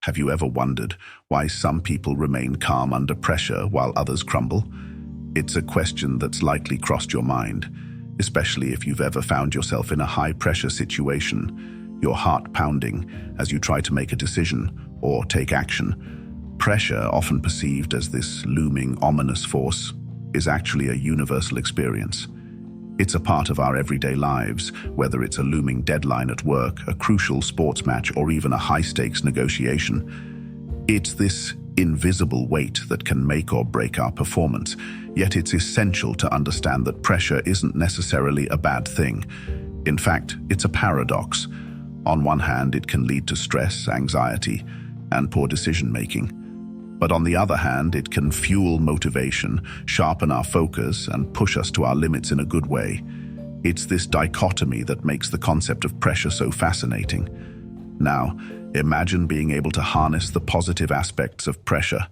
Have you ever wondered why some people remain calm under pressure while others crumble? It's a question that's likely crossed your mind, especially if you've ever found yourself in a high-pressure situation, your heart pounding as you try to make a decision or take action. Pressure, often perceived as this looming, ominous force, is actually a universal experience. It's a part of our everyday lives, whether it's a looming deadline at work, a crucial sports match, or even a high-stakes negotiation. It's this invisible weight that can make or break our performance, yet it's essential to understand that pressure isn't necessarily a bad thing. In fact, it's a paradox. On one hand, it can lead to stress, anxiety, and poor decision-making. But on the other hand, it can fuel motivation, sharpen our focus, and push us to our limits in a good way. It's this dichotomy that makes the concept of pressure so fascinating. Now, imagine being able to harness the positive aspects of pressure,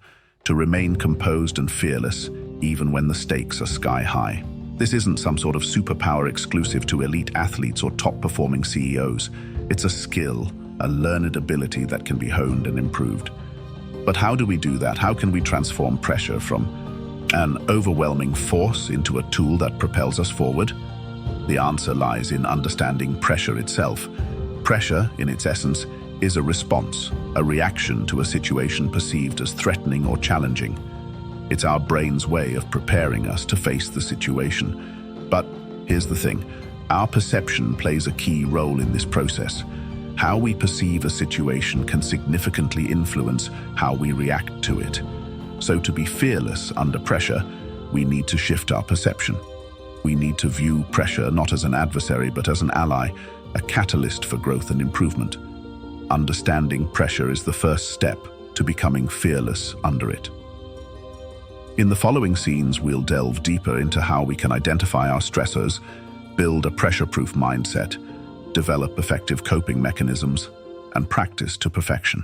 to remain composed and fearless, even when the stakes are sky high. This isn't some sort of superpower exclusive to elite athletes or top-performing CEOs. It's a skill, a learned ability that can be honed and improved. But how do we do that? How can we transform pressure from an overwhelming force into a tool that propels us forward? The answer lies in understanding pressure itself. Pressure, in its essence, is a response, a reaction to a situation perceived as threatening or challenging. It's our brain's way of preparing us to face the situation. But here's the thing, our perception plays a key role in this process. How we perceive a situation can significantly influence how we react to it. So to be fearless under pressure, we need to shift our perception. We need to view pressure not as an adversary, but as an ally, a catalyst for growth and improvement. Understanding pressure is the first step to becoming fearless under it. In the following scenes, we'll delve deeper into how we can identify our stressors, build a pressure-proof mindset, develop effective coping mechanisms, and practice to perfection.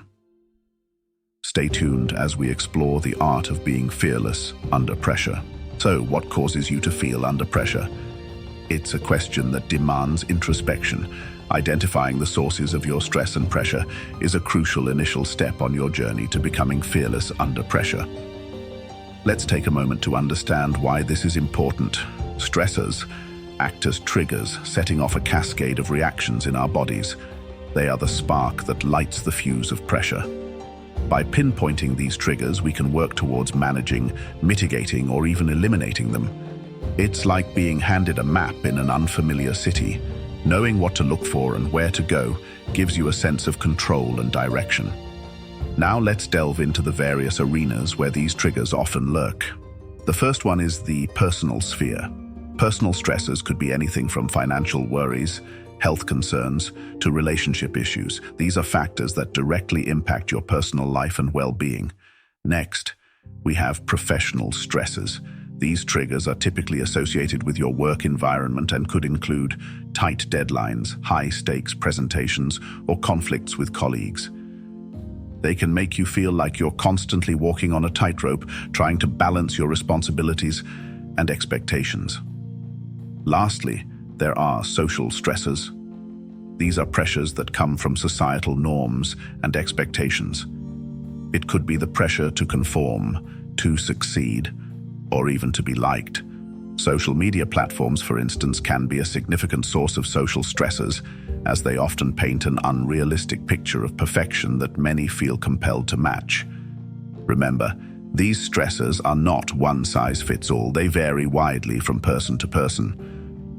Stay tuned as we explore the art of being fearless under pressure. So, what causes you to feel under pressure? It's a question that demands introspection. Identifying the sources of your stress and pressure is a crucial initial step on your journey to becoming fearless under pressure. Let's take a moment to understand why this is important. Stressors act as triggers, setting off a cascade of reactions in our bodies. They are the spark that lights the fuse of pressure. By pinpointing these triggers, we can work towards managing, mitigating, or even eliminating them. It's like being handed a map in an unfamiliar city. Knowing what to look for and where to go gives you a sense of control and direction. Now let's delve into the various arenas where these triggers often lurk. The first one is the personal sphere. Personal stressors could be anything from financial worries, health concerns, to relationship issues. These are factors that directly impact your personal life and well-being. Next, we have professional stresses. These triggers are typically associated with your work environment and could include tight deadlines, high-stakes presentations, or conflicts with colleagues. They can make you feel like you're constantly walking on a tightrope, trying to balance your responsibilities and expectations. Lastly, there are social stressors. These are pressures that come from societal norms and expectations. It could be the pressure to conform, to succeed, or even to be liked. Social media platforms, for instance, can be a significant source of social stressors, as they often paint an unrealistic picture of perfection that many feel compelled to match. Remember, these stressors are not one-size-fits-all. They vary widely from person to person.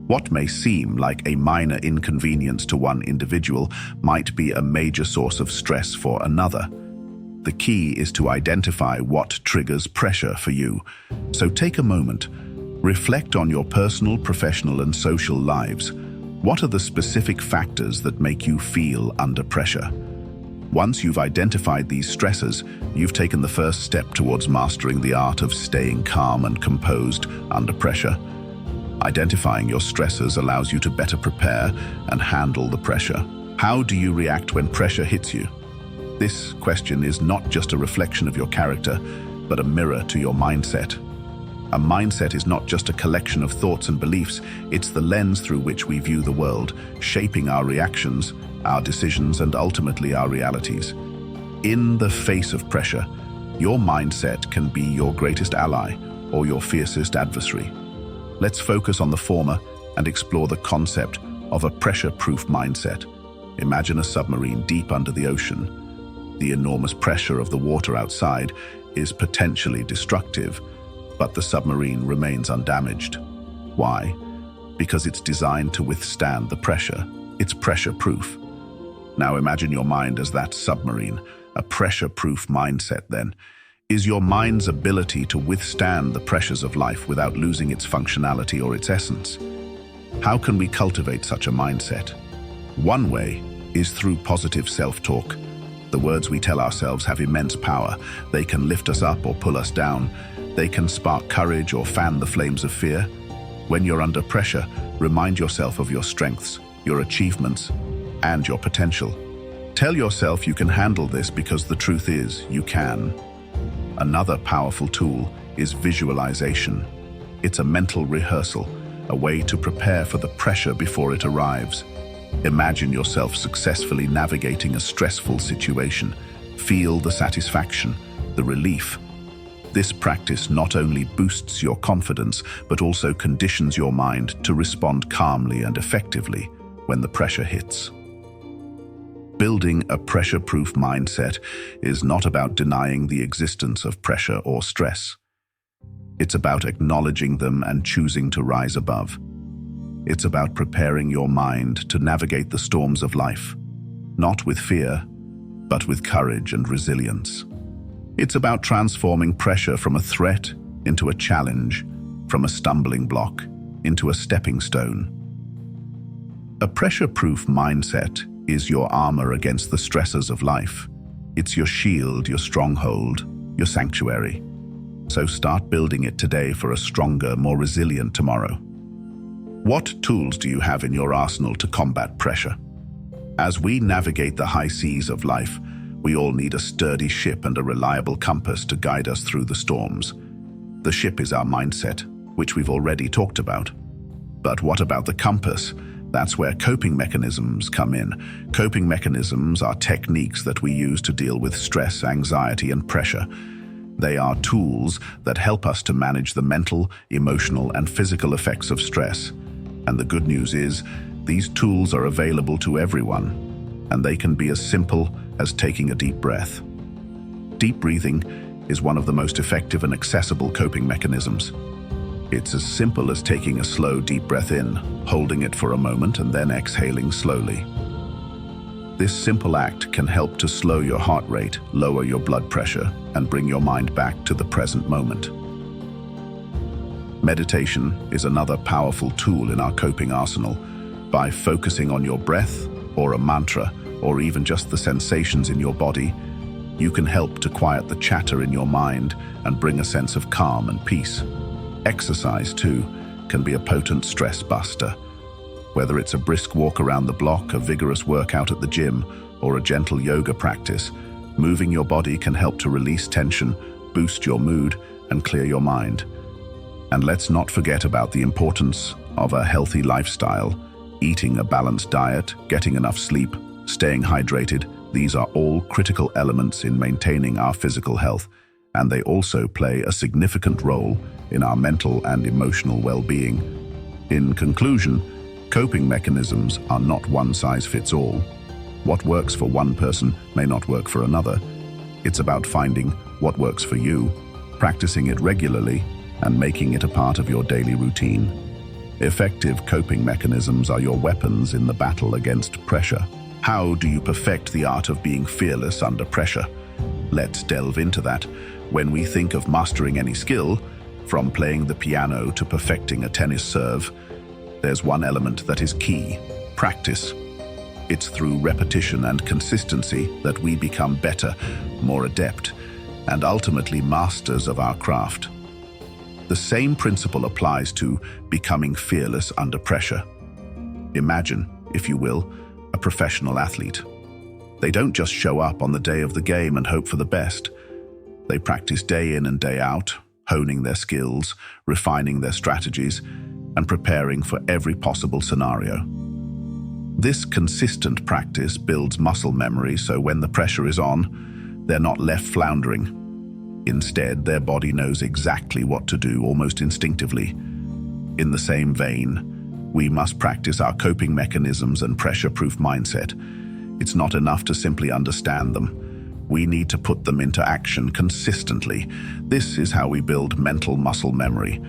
What may seem like a minor inconvenience to one individual might be a major source of stress for another. The key is to identify what triggers pressure for you. So take a moment, reflect on your personal, professional, and social lives. What are the specific factors that make you feel under pressure? Once you've identified these stressors, you've taken the first step towards mastering the art of staying calm and composed under pressure. Identifying your stressors allows you to better prepare and handle the pressure. How do you react when pressure hits you? This question is not just a reflection of your character, but a mirror to your mindset. A mindset is not just a collection of thoughts and beliefs, it's the lens through which we view the world, shaping our reactions, our decisions, and ultimately our realities. In the face of pressure, your mindset can be your greatest ally or your fiercest adversary. Let's focus on the former and explore the concept of a pressure-proof mindset. Imagine a submarine deep under the ocean. The enormous pressure of the water outside is potentially destructive, but the submarine remains undamaged. Why? Because it's designed to withstand the pressure. It's pressure-proof. Now imagine your mind as that submarine, a pressure-proof mindset then. Is your mind's ability to withstand the pressures of life without losing its functionality or its essence? How can we cultivate such a mindset? One way is through positive self-talk. The words we tell ourselves have immense power. They can lift us up or pull us down. They can spark courage or fan the flames of fear. When you're under pressure, remind yourself of your strengths, your achievements, and your potential. Tell yourself you can handle this because the truth is, you can. Another powerful tool is visualization. It's a mental rehearsal, a way to prepare for the pressure before it arrives. Imagine yourself successfully navigating a stressful situation. Feel the satisfaction, the relief. This practice not only boosts your confidence, but also conditions your mind to respond calmly and effectively when the pressure hits. Building a pressure-proof mindset is not about denying the existence of pressure or stress. It's about acknowledging them and choosing to rise above. It's about preparing your mind to navigate the storms of life, not with fear, but with courage and resilience. It's about transforming pressure from a threat into a challenge, from a stumbling block into a stepping stone. A pressure-proof mindset is your armor against the stresses of life. It's your shield, your stronghold, your sanctuary. So start building it today for a stronger, more resilient tomorrow. What tools do you have in your arsenal to combat pressure? As we navigate the high seas of life, we all need a sturdy ship and a reliable compass to guide us through the storms. The ship is our mindset, which we've already talked about. But what about the compass? That's where coping mechanisms come in. Coping mechanisms are techniques that we use to deal with stress, anxiety, and pressure. They are tools that help us to manage the mental, emotional, and physical effects of stress. And the good news is, these tools are available to everyone, and they can be as simple as taking a deep breath. Deep breathing is one of the most effective and accessible coping mechanisms. It's as simple as taking a slow, deep breath in, holding it for a moment, and then exhaling slowly. This simple act can help to slow your heart rate, lower your blood pressure, and bring your mind back to the present moment. Meditation is another powerful tool in our coping arsenal. By focusing on your breath, or a mantra, or even just the sensations in your body, you can help to quiet the chatter in your mind and bring a sense of calm and peace. Exercise, too, can be a potent stress buster. Whether it's a brisk walk around the block, a vigorous workout at the gym, or a gentle yoga practice, moving your body can help to release tension, boost your mood, and clear your mind. And let's not forget about the importance of a healthy lifestyle. Eating a balanced diet, getting enough sleep, staying hydrated, these are all critical elements in maintaining our physical health, and they also play a significant role in our mental and emotional well-being. In conclusion, coping mechanisms are not one size fits all. What works for one person may not work for another. It's about finding what works for you, practicing it regularly, and making it a part of your daily routine. Effective coping mechanisms are your weapons in the battle against pressure. How do you perfect the art of being fearless under pressure? Let's delve into that. When we think of mastering any skill, from playing the piano to perfecting a tennis serve, there's one element that is key: practice. It's through repetition and consistency that we become better, more adept, and ultimately masters of our craft. The same principle applies to becoming fearless under pressure. Imagine, if you will, a professional athlete. They don't just show up on the day of the game and hope for the best. They practice day in and day out, honing their skills, refining their strategies, and preparing for every possible scenario. This consistent practice builds muscle memory, so when the pressure is on, They're not left floundering. Instead, their body knows exactly what to do, almost instinctively. In the same vein, we must practice our coping mechanisms and pressure-proof mindset. It's not enough to simply understand them. We need to put them into action consistently. This is how we build mental muscle memory.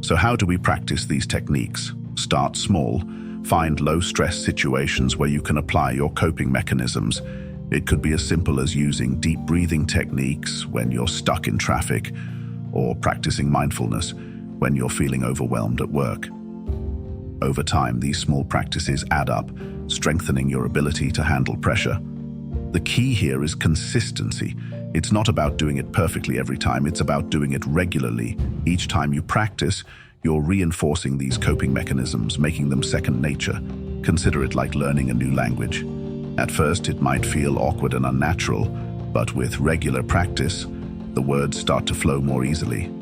So how do we practice these techniques? Start small. Find low-stress situations where you can apply your coping mechanisms. It could be as simple as using deep breathing techniques when you're stuck in traffic, or practicing mindfulness when you're feeling overwhelmed at work. Over time, these small practices add up, strengthening your ability to handle pressure. The key here is consistency. It's not about doing it perfectly every time, it's about doing it regularly. Each time you practice, you're reinforcing these coping mechanisms, making them second nature. Consider it like learning a new language. At first, it might feel awkward and unnatural, but with regular practice, the words start to flow more easily.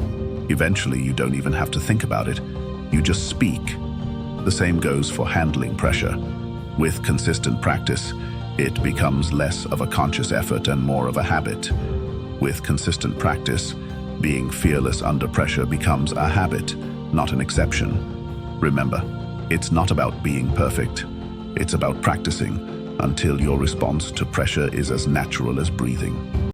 Eventually, you don't even have to think about it. You just speak. The same goes for handling pressure. With consistent practice, it becomes less of a conscious effort and more of a habit. With consistent practice, being fearless under pressure becomes a habit, not an exception. Remember, it's not about being perfect. It's about practicing until your response to pressure is as natural as breathing.